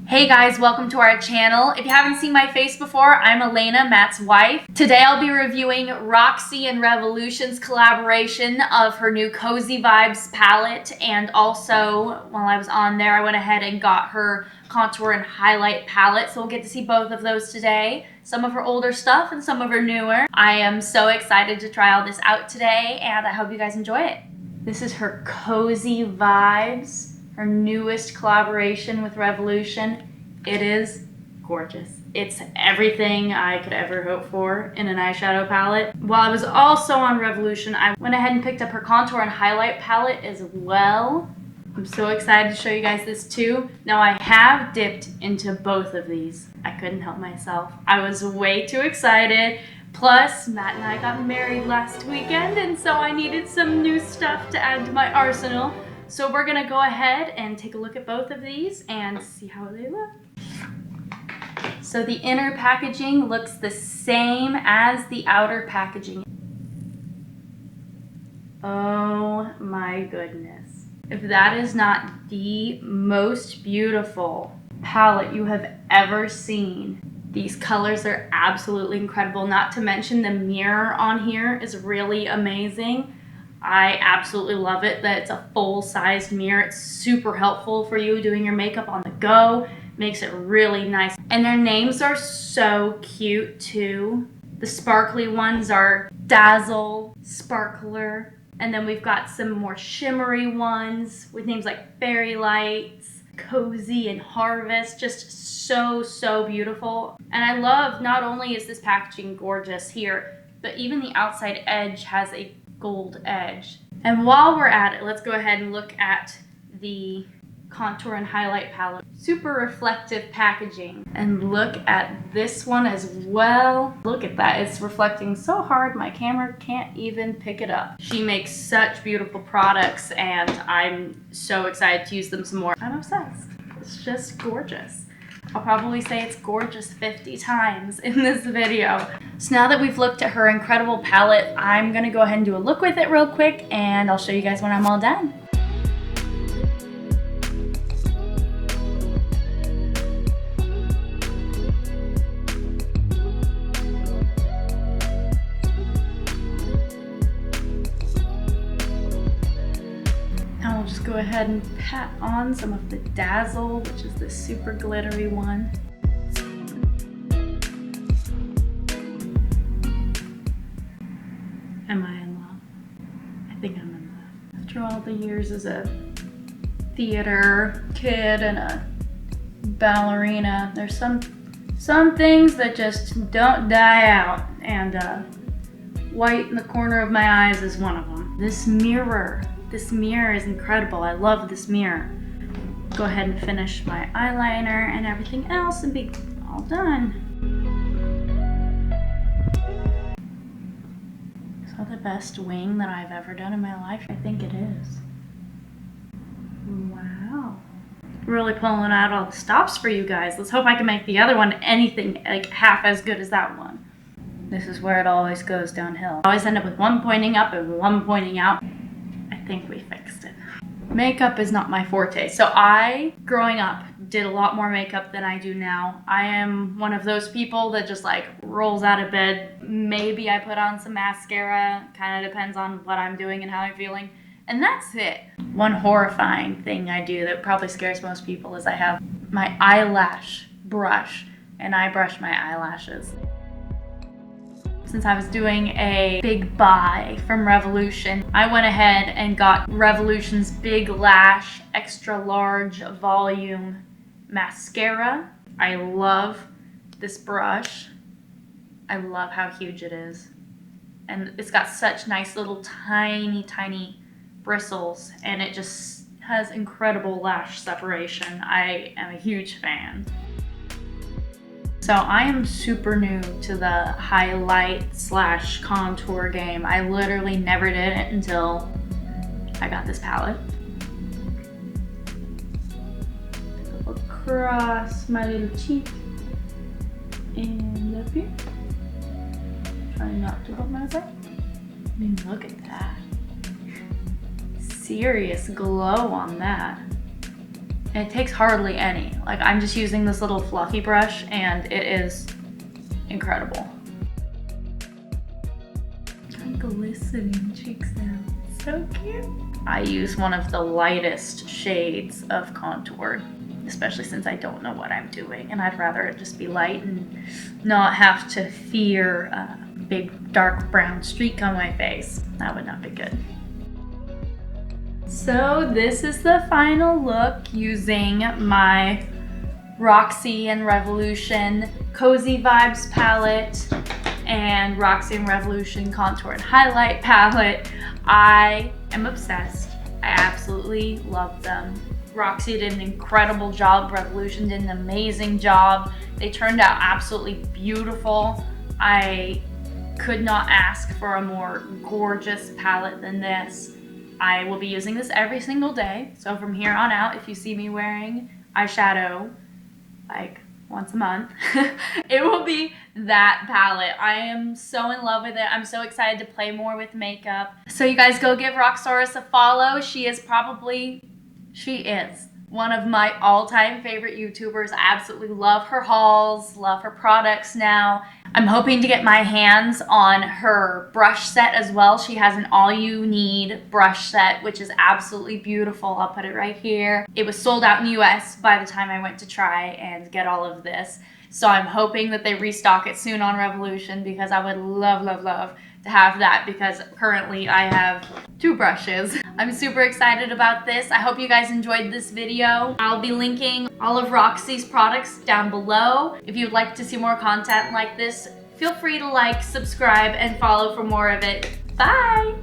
Hey guys, welcome to our channel. If you haven't seen my face before, I'm Alaina, Matt's wife. Today I'll be reviewing Roxi and Revolution's collaboration of her new Cozy Vibes palette, and also while I was on there I went ahead and got her contour and highlight palette, so we'll get to see both of those today. Some of her older stuff and some of her newer. I am so excited to try all this out today and I hope you guys enjoy it. This is her Cozy Vibes, her newest collaboration with Revolution. It is gorgeous. It's everything I could ever hope for in an eyeshadow palette. While I was also on Revolution, I went ahead and picked up her contour and highlight palette as well. I'm so excited to show you guys this too. Now I have dipped into both of these. I couldn't help myself. I was way too excited. Plus, Matt and I got married last weekend, and so I needed some new stuff to add to my arsenal. So we're gonna go ahead and take a look at both of these and see how they look. So the inner packaging looks the same as the outer packaging. Oh my goodness. If that is not the most beautiful palette you have ever seen. These colors are absolutely incredible. Not to mention the mirror on here is really amazing. I absolutely love it that it's a full-sized mirror. It's super helpful for you doing your makeup on the go. Makes it really nice. And their names are so cute too. The sparkly ones are Dazzle, Sparkler, and then we've got some more shimmery ones with names like Fairy Lights, Cozy, and Harvest. Just so beautiful. And I love, not only is this packaging gorgeous here, but even the outside edge has a gold edge. And while we're at it, let's go ahead and look at the contour and highlight palette. Super reflective packaging. And look at this one as well. Look at that. It's reflecting so hard my camera can't even pick it up. She makes such beautiful products and I'm so excited to use them some more. I'm obsessed. It's just gorgeous. I'll probably say it's gorgeous 50 times in this video. So now that we've looked at her incredible palette, I'm gonna go ahead and do a look with it real quick and I'll show you guys when I'm all done. Now we'll just go ahead and pat on some of the Dazzle, which is the super glittery one. Am I in love? I think I'm in love. After all the years as a theater kid and a ballerina, there's some things that just don't die out, and white in the corner of my eyes is one of them. This mirror is incredible. I love this mirror. Go ahead and finish my eyeliner and everything else and be all done. Is that the best wing that I've ever done in my life? I think it is. Wow. Really pulling out all the stops for you guys. Let's hope I can make the other one anything like half as good as that one. This is where it always goes downhill. I always end up with one pointing up and one pointing out. I think we fixed it. Makeup is not my forte. So I, growing up, did a lot more makeup than I do now. I am one of those people that just like rolls out of bed. Maybe I put on some mascara. Kind of depends on what I'm doing and how I'm feeling. And that's it. One horrifying thing I do that probably scares most people is I have my eyelash brush and I brush my eyelashes. Since I was doing a big buy from Revolution, I went ahead and got Revolution's Big Lash Extra Large Volume Mascara. I love this brush. I love how huge it is. And it's got such nice little tiny bristles, and it just has incredible lash separation. I am a huge fan. So I am super new to the highlight / contour game. I literally never did it until I got this palette. Go across my little cheek and up here. Try not to hold myself. I mean, look at that. Serious glow on that. It takes hardly any. Like, I'm just using this little fluffy brush and it is incredible. Glistening cheeks now. So cute. I use one of the lightest shades of contour, especially since I don't know what I'm doing and I'd rather it just be light and not have to fear a big dark brown streak on my face. That would not be good. So this is the final look using my Roxi and Revolution Cozy Vibes palette and Roxi and Revolution Contour and Highlight palette. I am obsessed. I absolutely love them. Roxi did an incredible job. Revolution did an amazing job. They turned out absolutely beautiful. I could not ask for a more gorgeous palette than this. I will be using this every single day. So from here on out, if you see me wearing eyeshadow like once a month, it will be that palette. I am so in love with it. I'm so excited to play more with makeup. So you guys go give Roxxsaurus a follow. She is one of my all-time favorite YouTubers. I absolutely love her hauls, love her products now. I'm hoping to get my hands on her brush set as well. She has an all-you-need brush set, which is absolutely beautiful. I'll put it right here. It was sold out in the US by the time I went to try and get all of this. So I'm hoping that they restock it soon on Revolution because I would love, love, love to have that because currently I have 2 brushes. I'm super excited about this. I hope you guys enjoyed this video. I'll be linking all of Roxy's products down below. If you'd like to see more content like this, feel free to like, subscribe, and follow for more of it. Bye!